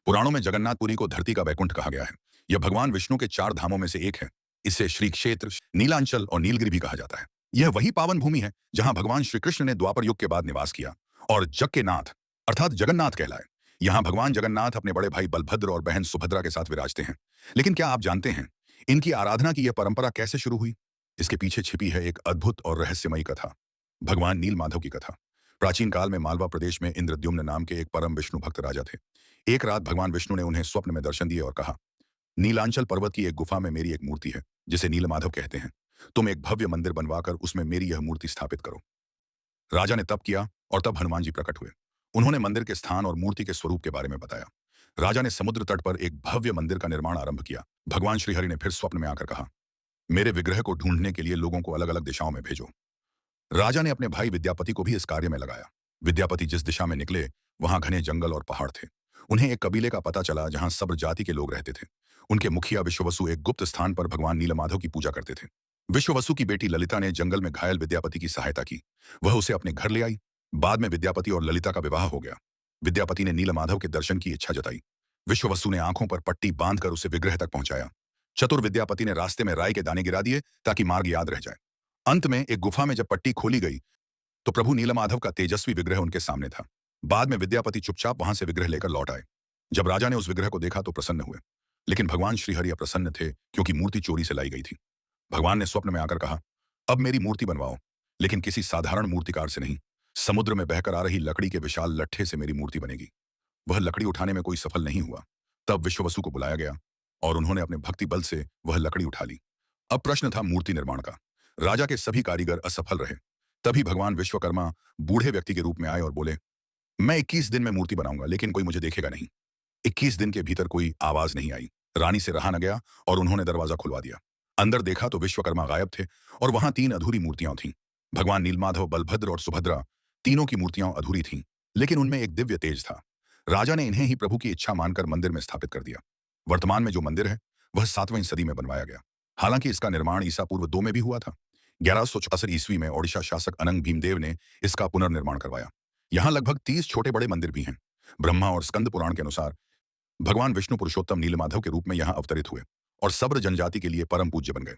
पुराणों में जगन्नाथपुरी को धरती का वैकुंठ कहा गया है। यह भगवान विष्णु के 4 धामों में से एक है। इसे श्री क्षेत्र, नीलांचल और नीलगिरी भी कहा जाता है। यह वही पावन भूमि है जहां भगवान श्री कृष्ण ने द्वापर युग के बाद निवास किया और जग के नाथ अर्थात जगन्नाथ कहलाए। यहाँ भगवान जगन्नाथ अपने बड़े भाई बलभद्र और बहन सुभद्रा के साथ विराजते हैं। लेकिन क्या आप जानते हैं इनकी आराधना की यह परंपरा कैसे शुरू हुई? इसके पीछे छिपी है एक अद्भुत और रहस्यमयी कथा, भगवान नील माधव की कथा। प्राचीन काल में मालवा प्रदेश में इंद्रद्युम्न नाम के एक परम विष्णु भक्त राजा थे। एक रात भगवान विष्णु ने उन्हें स्वप्न में दर्शन दिए और कहा, नीलांचल पर्वत की एक गुफा में मेरी एक मूर्ति है जिसे नीलमाधव कहते हैं। तुम एक भव्य मंदिर बनवाकर उसमें मेरी यह मूर्ति स्थापित करो। राजा ने तप किया और तब हनुमान जी प्रकट हुए। उन्होंने मंदिर के स्थान और मूर्ति के स्वरूप के बारे में बताया। राजा ने समुद्र तट पर एक भव्य मंदिर का निर्माण आरंभ किया। भगवान श्रीहरि ने फिर स्वप्न में आकर कहा, मेरे विग्रह को ढूंढने के लिए लोगों को अलग अलग दिशाओं में भेजो। राजा ने अपने भाई विद्यापति को भी इस कार्य में लगाया। विद्यापति जिस दिशा में निकले वहां घने जंगल और पहाड़ थे। उन्हें एक कबीले का पता चला जहां सब्र जाति के लोग रहते थे। उनके मुखिया विश्ववसु एक गुप्त स्थान पर भगवान नीलमाधव की पूजा करते थे। विश्ववसु की बेटी ललिता ने जंगल में घायल विद्यापति की सहायता की। वह उसे अपने घर ले आई। बाद में विद्यापति और ललिता का विवाह हो गया। विद्यापति ने नीलमाधव के दर्शन की इच्छा जताई। विश्ववसु ने आंखों पर पट्टी बांधकर उसे विग्रह तक पहुंचाया। चतुर विद्यापति ने रास्ते में राई के दाने गिरा दिए ताकि मार्ग याद रह जाए। अंत में एक गुफा में जब पट्टी खोली गई तो प्रभु नीलमाधव का तेजस्वी विग्रह उनके सामने था। बाद में विद्यापति चुपचाप वहां से विग्रह लेकर लौट आए। जब राजा ने उस विग्रह को देखा तो प्रसन्न हुए। लेकिन भगवान श्रीहरि अप्रसन्न थे क्योंकि मूर्ति चोरी से लाई गई थी। भगवान ने स्वप्न में आकर कहा, अब मेरी मूर्ति बनवाओ, लेकिन किसी साधारण मूर्तिकार से नहीं, समुद्र में बहकर आ रही लकड़ी के विशाल लट्ठे से मेरी मूर्ति बनेगी। वह लकड़ी उठाने में कोई सफल नहीं हुआ। तब विश्ववसु को बुलाया गया और उन्होंने अपने भक्ति बल से वह लकड़ी उठा ली। अब प्रश्न था मूर्ति निर्माण का। राजा के सभी कारीगर असफल रहे। तभी भगवान विश्वकर्मा बूढ़े व्यक्ति के रूप में आए और बोले, मैं 21 दिन में मूर्ति बनाऊंगा, लेकिन कोई मुझे देखेगा नहीं। 21 दिन के भीतर कोई आवाज नहीं आई। रानी से रहा न गया और उन्होंने दरवाजा खुलवा दिया। अंदर देखा तो विश्वकर्मा गायब थे और वहां 3 अधूरी मूर्तियां थीं। भगवान नीलमाधव, बलभद्र और सुभद्रा, तीनों की मूर्तियां अधूरी थीं, लेकिन उनमें एक दिव्य तेज था। राजा ने इन्हें ही प्रभु की इच्छा मानकर मंदिर में स्थापित कर दिया। वर्तमान में जो मंदिर है वह 7वीं सदी में बनवाया गया। हालांकि इसका निर्माण ईसा पूर्व 2 में भी हुआ था। 1164 ईस्वी में ओडिशा शासक अनंग भीमदेव ने इसका पुनर्निर्माण करवाया। यहाँ लगभग 30 छोटे बड़े मंदिर भी हैं। ब्रह्मा और स्कंद पुराण के अनुसार भगवान विष्णु पुरुषोत्तम नीलमाधव के रूप में यहाँ अवतरित हुए और सब्र जनजाति के लिए परम पूज्य बन गए।